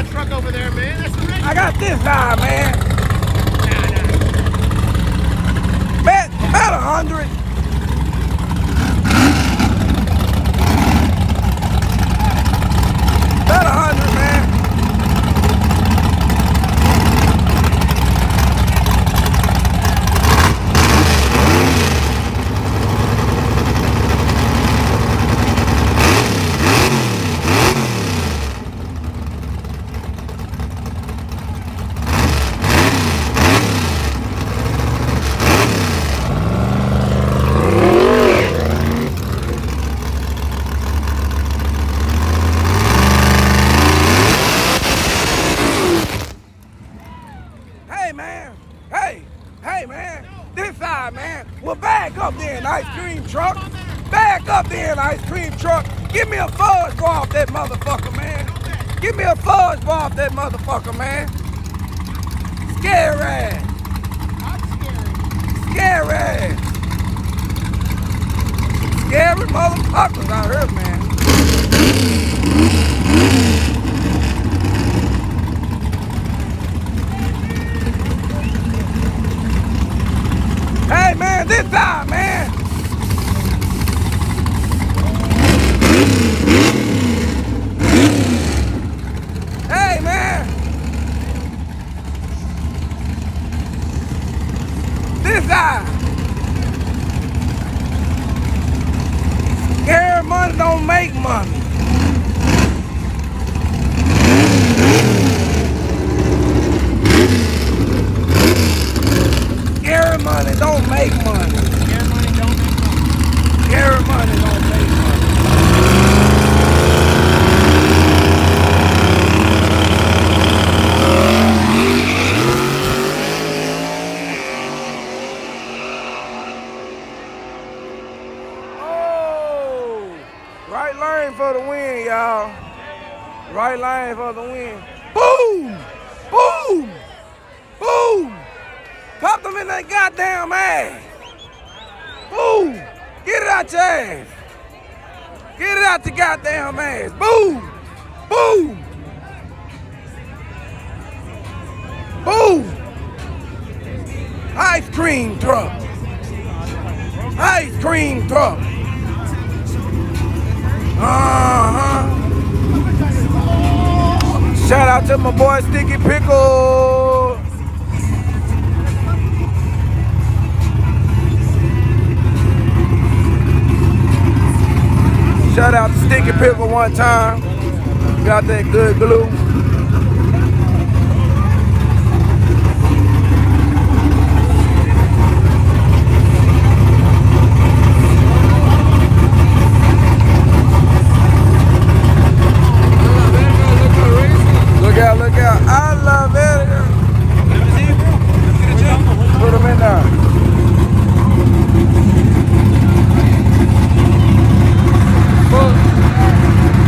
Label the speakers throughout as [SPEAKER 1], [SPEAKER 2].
[SPEAKER 1] that truck over there, man. That's the red.
[SPEAKER 2] I got this side, man.
[SPEAKER 1] Nah.
[SPEAKER 2] Bet 100. Bet 100, man. Hey, man, this side, man. Well, back up there in ice cream truck. Back up there in ice cream truck. Give me a fudge bar off that motherfucker, man. Give me a fudge bar off that motherfucker, man. Scary ass.
[SPEAKER 1] I'm scared.
[SPEAKER 2] Scary ass. Scary motherfuckers out here, man. Hey, man, this side, man. Hey, man. This side. Scary money don't make money. Scary money don't make money.
[SPEAKER 1] Scary money don't make money.
[SPEAKER 2] Scary money don't make money. Oh, right lane for the win, y'all. Right lane for the win. Boom! Boom! Boom! Pop them in that goddamn ass. Boom! Get it out your ass. Get it out your goddamn ass. Boom! Boom! Boom! Ice cream truck. Ice cream truck. Uh-huh. Shout out to my boy Sticky Pickle. Shout out to Sticky Pickle one time. Got that good glue. Look out, look out. I love it. Put them in there.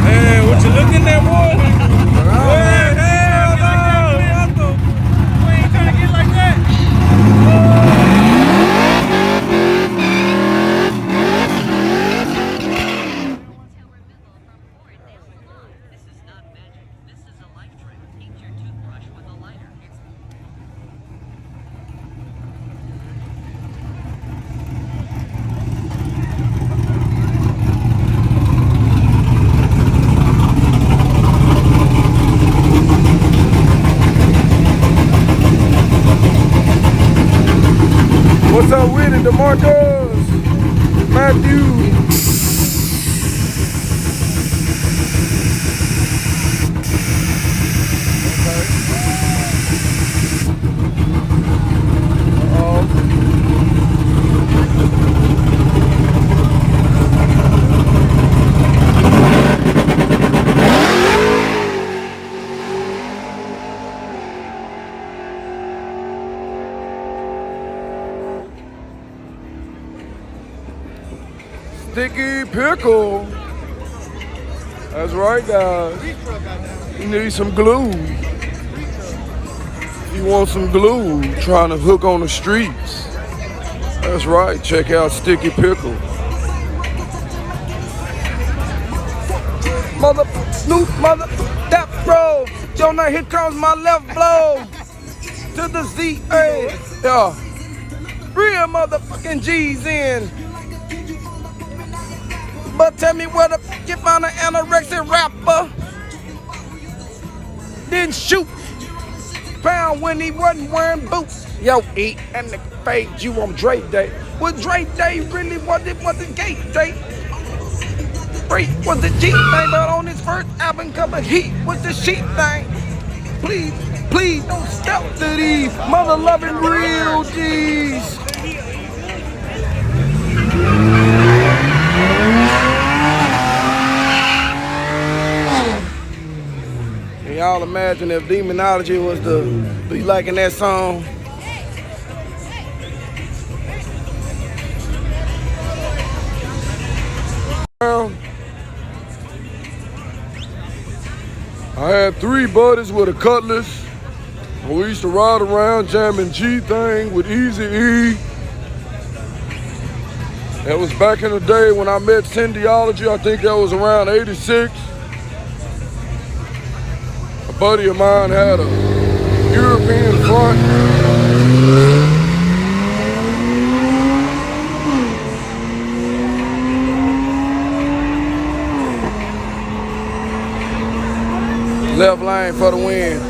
[SPEAKER 3] Hey, what you looking at, boy?
[SPEAKER 2] Hey, hell no.
[SPEAKER 1] You ain't trying to get like that.
[SPEAKER 4] This is not magic. This is a life trick. Eat your toothbrush with a lighter.
[SPEAKER 2] What's up with it, DeMarcus? Matthew. Sticky Pickle. That's right, guys. You need some glue. You want some glue trying to hook on the streets. That's right. Check out Sticky Pickle. Mother Snoop, mother that bro. Yo, now here comes my left blow to the Z. Hey, yeah. Real motherfucking G's in. But tell me where the fuck you found an anorexic rapper? Didn't shoot pound when he wasn't wearing boots. Yo, eat and the fade you on Dre Day. Was Dre Day really was the gay day? Free was the G thing, but on his first album cover, he was the sheep thing. Please don't step to these mother loving real G's. Can y'all imagine if demonology was the be like in that song?
[SPEAKER 3] I had 3 buddies with a cutlass. And we used to ride around jamming G-Thing with Easy-E. That was back in the day when I met Syndiology. I think that was around 86. A buddy of mine had a European front.
[SPEAKER 2] Left lane for the win.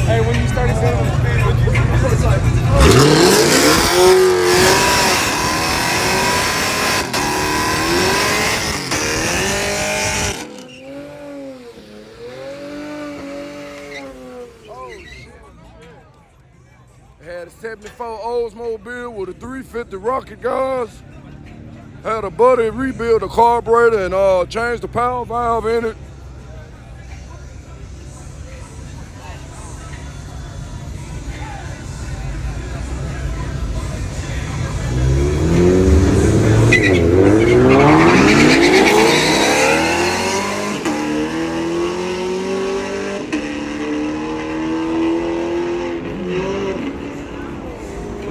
[SPEAKER 1] Hey, when you started saying
[SPEAKER 3] Had a 74 Oldsmobile with a 350 Rocket guys. Had a buddy rebuild the carburetor and change the power valve in it.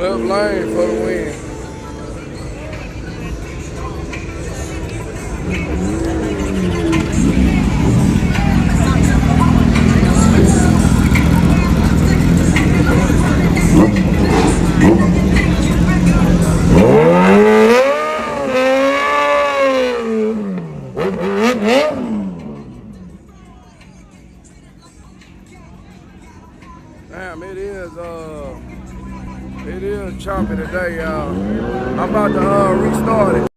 [SPEAKER 2] Left lane for the win. Damn, it is choppy today, y'all. I'm about to restart it.